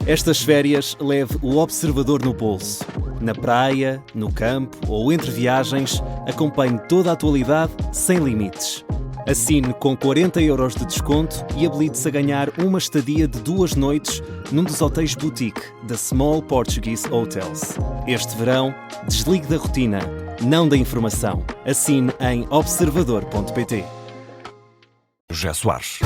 Estas férias leve o Observador no bolso. Na praia, no campo ou entre viagens, acompanhe toda a atualidade sem limites. Assine com 40€ de desconto e habilite-se a ganhar uma estadia de 2 noites num dos hotéis boutique da Small Portuguese Hotels. Este verão, desligue da rotina, não da informação. Assine em observador.pt. José Soares.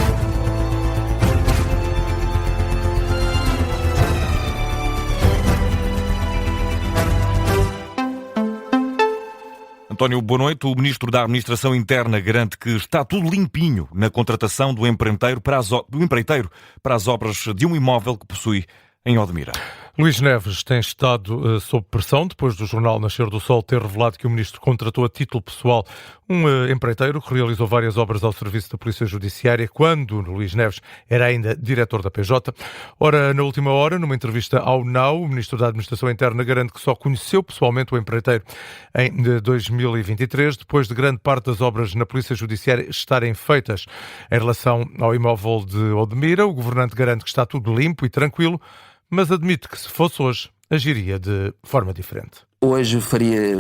António, boa noite. O Ministro da Administração Interna garante que está tudo limpinho na contratação do empreiteiro para as obras de um imóvel que possui em Odmira. Luís Neves tem estado sob pressão depois do jornal Nascer do Sol ter revelado que o Ministro contratou a título pessoal um empreiteiro que realizou várias obras ao serviço da Polícia Judiciária quando Luís Neves era ainda diretor da PJ. Ora, na última hora, numa entrevista ao NAU, o Ministro da Administração Interna garante que só conheceu pessoalmente o empreiteiro em 2023, depois de grande parte das obras na Polícia Judiciária estarem feitas. Em relação ao imóvel de Odmira, o governante garante que está tudo limpo e tranquilo, mas admite que se fosse hoje, agiria de forma diferente. Hoje faria,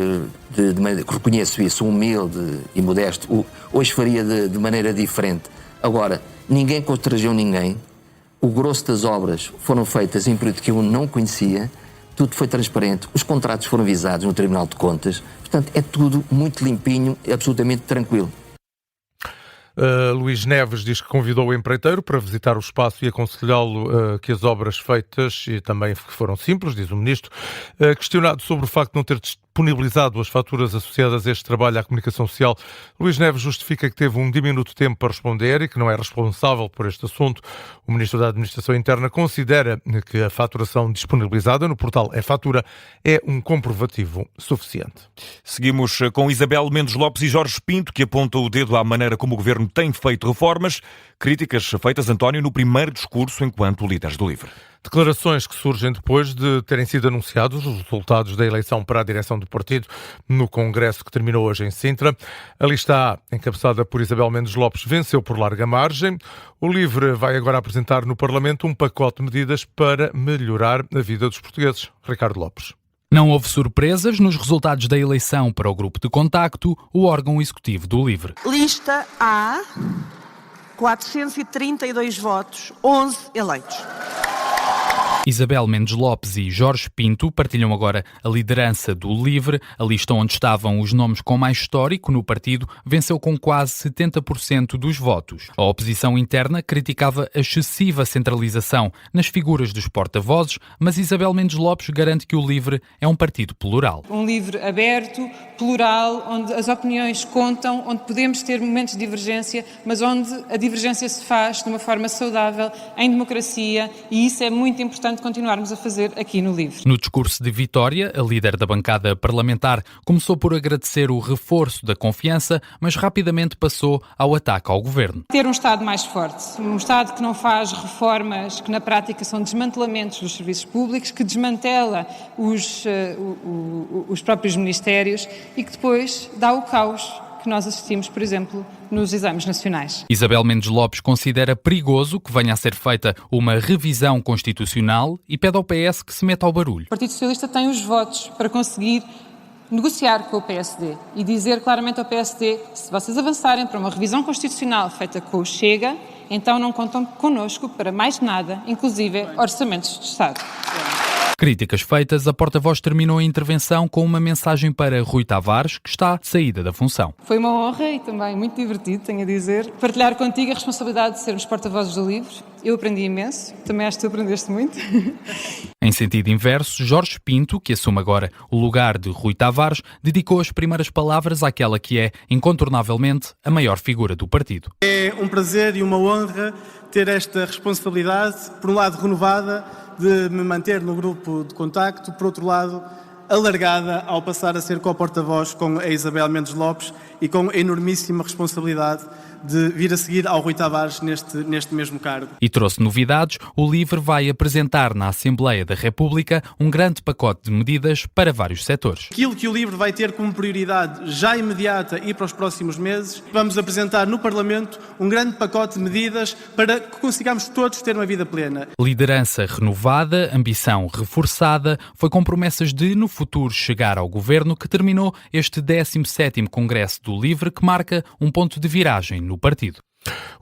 reconheço isso, humilde e modesto, hoje faria de maneira diferente. Agora, ninguém constrangeu ninguém, o grosso das obras foram feitas em período que eu não conhecia, tudo foi transparente, os contratos foram visados no Tribunal de Contas, portanto é tudo muito limpinho e absolutamente tranquilo. Luís Neves diz que convidou o empreiteiro para visitar o espaço e aconselhá-lo que as obras feitas, e também que foram simples, diz o Ministro, questionado sobre o facto de não ter disponibilizado as faturas associadas a este trabalho à comunicação social. Luís Neves justifica que teve um diminuto tempo para responder e que não é responsável por este assunto. O Ministro da Administração Interna considera que a faturação disponibilizada no portal E-Fatura é um comprovativo suficiente. Seguimos com Isabel Mendes Lopes e Jorge Pinto, que apontam o dedo à maneira como o Governo tem feito reformas. Críticas feitas, António, no primeiro discurso enquanto líderes do LIVRE. Declarações que surgem depois de terem sido anunciados os resultados da eleição para a direção do partido no congresso que terminou hoje em Sintra. A lista A, encabeçada por Isabel Mendes Lopes, venceu por larga margem. O LIVRE vai agora apresentar no Parlamento um pacote de medidas para melhorar a vida dos portugueses. Ricardo Lopes. Não houve surpresas nos resultados da eleição para o grupo de contacto, o órgão executivo do LIVRE. Lista A, 432 votos, 11 eleitos. Isabel Mendes Lopes e Jorge Pinto partilham agora a liderança do LIVRE. A lista onde estavam os nomes com mais histórico no partido venceu com quase 70% dos votos. A oposição interna criticava a excessiva centralização nas figuras dos porta-vozes, mas Isabel Mendes Lopes garante que o LIVRE é um partido plural. Um LIVRE aberto, plural, onde as opiniões contam, onde podemos ter momentos de divergência, mas onde a divergência se faz de uma forma saudável, em democracia, e isso é muito importante continuarmos a fazer aqui no LIVRE. No discurso de vitória, a líder da bancada parlamentar começou por agradecer o reforço da confiança, mas rapidamente passou ao ataque ao governo. Ter um Estado mais forte, um Estado que não faz reformas que na prática são desmantelamentos dos serviços públicos, que desmantela os próprios ministérios e que depois dá o caos que nós assistimos, por exemplo, nos exames nacionais. Isabel Mendes Lopes considera perigoso que venha a ser feita uma revisão constitucional e pede ao PS que se meta ao barulho. O Partido Socialista tem os votos para conseguir negociar com o PSD e dizer claramente ao PSD: se vocês avançarem para uma revisão constitucional feita com o Chega, então não contam connosco para mais nada, inclusive orçamentos de Estado. Críticas feitas, a porta-voz terminou a intervenção com uma mensagem para Rui Tavares, que está de saída da função. Foi uma honra e também muito divertido, tenho a dizer, partilhar contigo a responsabilidade de sermos porta-vozes do LIVRE. Eu aprendi imenso, também acho que tu aprendeste muito. Em sentido inverso, Jorge Pinto, que assume agora o lugar de Rui Tavares, dedicou as primeiras palavras àquela que é, incontornavelmente, a maior figura do partido. É um prazer e uma honra ter esta responsabilidade, por um lado renovada, de me manter no grupo de contacto, por outro lado alargada ao passar a ser co-porta-voz com a Isabel Mendes Lopes e com a enormíssima responsabilidade de vir a seguir ao Rui Tavares neste mesmo cargo. E trouxe novidades. O LIVRE vai apresentar na Assembleia da República um grande pacote de medidas para vários setores. Aquilo que o LIVRE vai ter como prioridade já imediata e para os próximos meses, vamos apresentar no Parlamento um grande pacote de medidas para que consigamos todos ter uma vida plena. Liderança renovada, ambição reforçada, foi com promessas de, no futuro, chegar ao governo que terminou este 17º Congresso do LIVRE, que marca um ponto de viragem no partido.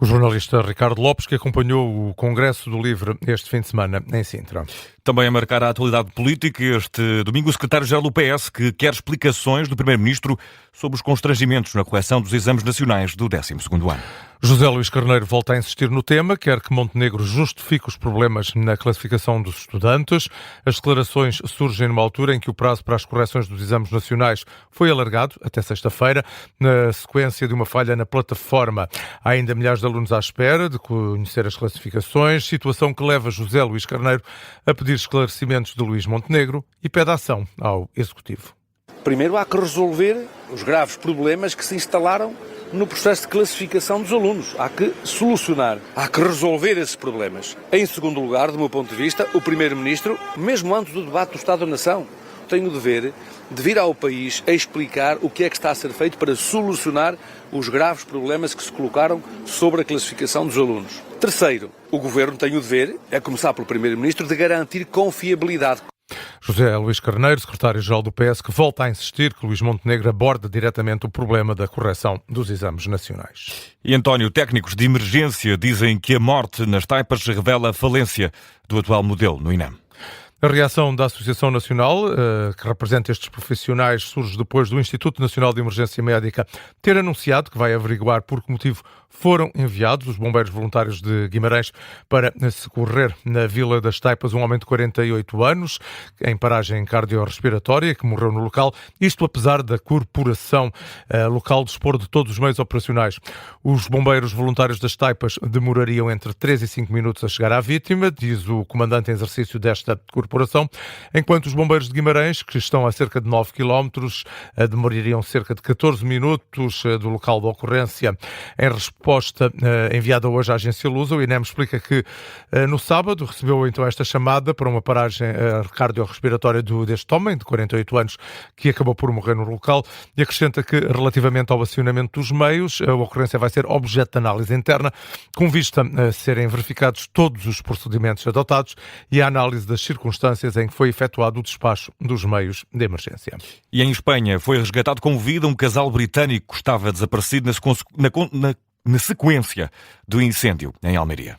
O jornalista Ricardo Lopes, que acompanhou o Congresso do LIVRE este fim de semana em Sintra. Também a marcar a atualidade política este domingo, o secretário-geral do PS, que quer explicações do Primeiro-Ministro sobre os constrangimentos na correção dos exames nacionais do 12º ano. José Luís Carneiro volta a insistir no tema, quer que Montenegro justifique os problemas na classificação dos estudantes. As declarações surgem numa altura em que o prazo para as correções dos exames nacionais foi alargado até sexta-feira, na sequência de uma falha na plataforma. Há ainda milhares de alunos à espera de conhecer as classificações, situação que leva José Luís Carneiro a pedir esclarecimentos de Luís Montenegro e pede ação ao Executivo. Primeiro, há que resolver os graves problemas que se instalaram no processo de classificação dos alunos. Há que solucionar, há que resolver esses problemas. Em segundo lugar, do meu ponto de vista, o Primeiro-Ministro, mesmo antes do debate do Estado da Nação, tem o dever de vir ao país a explicar o que é que está a ser feito para solucionar os graves problemas que se colocaram sobre a classificação dos alunos. Terceiro, o Governo tem o dever, a começar pelo Primeiro-Ministro, de garantir confiabilidade. José Luís Carneiro, secretário-geral do PS, que volta a insistir que Luís Montenegro aborde diretamente o problema da correção dos exames nacionais. E António, técnicos de emergência dizem que a morte nas taipas revela a falência do atual modelo no INEM. A reação da Associação Nacional, que representa estes profissionais, surge depois do Instituto Nacional de Emergência Médica ter anunciado que vai averiguar por que motivo foram enviados os bombeiros voluntários de Guimarães para socorrer na Vila das Taipas um homem de 48 anos, em paragem cardiorrespiratória, que morreu no local, isto apesar da corporação local dispor de todos os meios operacionais. Os bombeiros voluntários das Taipas demorariam entre 3 e 5 minutos a chegar à vítima, diz o comandante em exercício desta corporação, enquanto os bombeiros de Guimarães, que estão a cerca de 9 km, demorariam cerca de 14 minutos do local da ocorrência. Em resposta enviada hoje à agência Lusa, o INEM explica que no sábado recebeu então esta chamada para uma paragem cardiorrespiratória deste homem de 48 anos que acabou por morrer no local e acrescenta que relativamente ao acionamento dos meios, a ocorrência vai ser objeto de análise interna com vista a serem verificados todos os procedimentos adotados e a análise das circunstâncias em que foi efetuado o despacho dos meios de emergência. E em Espanha foi resgatado com vida um casal britânico que estava desaparecido na sequência do incêndio em Almeria.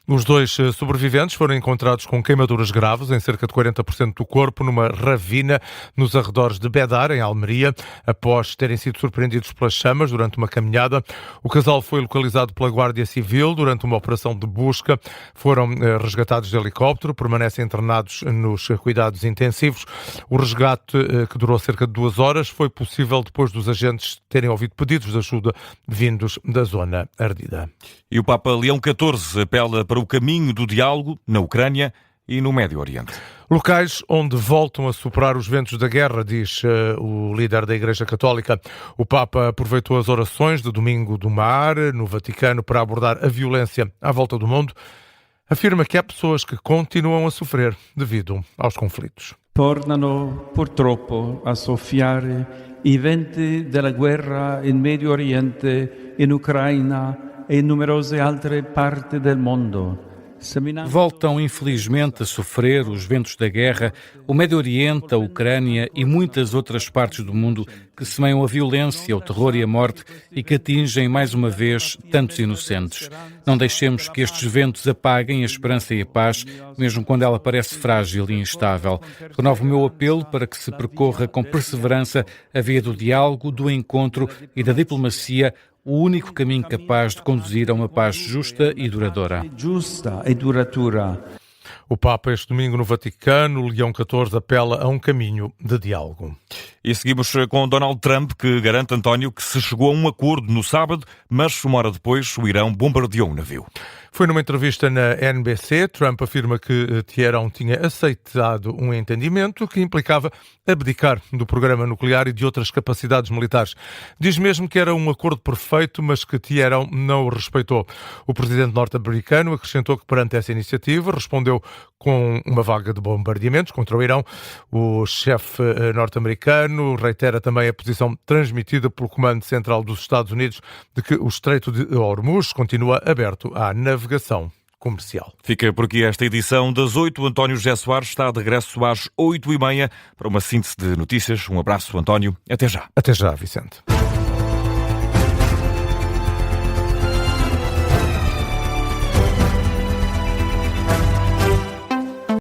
Os dois sobreviventes foram encontrados com queimaduras graves em cerca de 40% do corpo numa ravina nos arredores de Bedar, em Almeria, após terem sido surpreendidos pelas chamas durante uma caminhada. O casal foi localizado pela Guardia Civil durante uma operação de busca. Foram resgatados de helicóptero, permanecem internados nos cuidados intensivos. O resgate, que durou cerca de 2 horas, foi possível depois dos agentes terem ouvido pedidos de ajuda vindos da zona ardida. E o Papa Leão XIV apela para o caminho do diálogo na Ucrânia e no Médio Oriente. Locais onde voltam a soprar os ventos da guerra, diz o líder da Igreja Católica. O Papa aproveitou as orações de Domingo do Mar, no Vaticano, para abordar a violência à volta do mundo. Afirma que há pessoas que continuam a sofrer devido aos conflitos. Tornano purtroppo a soffiare i venti della guerra in Medio Oriente, in Ucraina e in numerose altre parti del mondo. Voltam, infelizmente, a sofrer os ventos da guerra, o Médio Oriente, a Ucrânia e muitas outras partes do mundo que semeiam a violência, o terror e a morte e que atingem, mais uma vez, tantos inocentes. Não deixemos que estes ventos apaguem a esperança e a paz, mesmo quando ela parece frágil e instável. Renovo o meu apelo para que se percorra com perseverança a via do diálogo, do encontro e da diplomacia, o único caminho capaz de conduzir a uma paz justa e duradoura. O Papa, este domingo no Vaticano, Leão XIV apela a um caminho de diálogo. E seguimos com Donald Trump, que garante, António, que se chegou a um acordo no sábado, mas uma hora depois o Irão bombardeou um navio. Foi numa entrevista na NBC, Trump afirma que Teherão tinha aceitado um entendimento que implicava abdicar do programa nuclear e de outras capacidades militares. Diz mesmo que era um acordo perfeito, mas que Teherão não o respeitou. O presidente norte-americano acrescentou que perante essa iniciativa respondeu com uma vaga de bombardeamentos contra o Irão. O chefe norte-americano reitera também a posição transmitida pelo Comando Central dos Estados Unidos de que o Estreito de Hormuz continua aberto à navegação comercial. Fica por aqui esta edição das 8. António José Soares está de regresso às 8h30 para uma síntese de notícias. Um abraço, António. Até já. Até já, Vicente.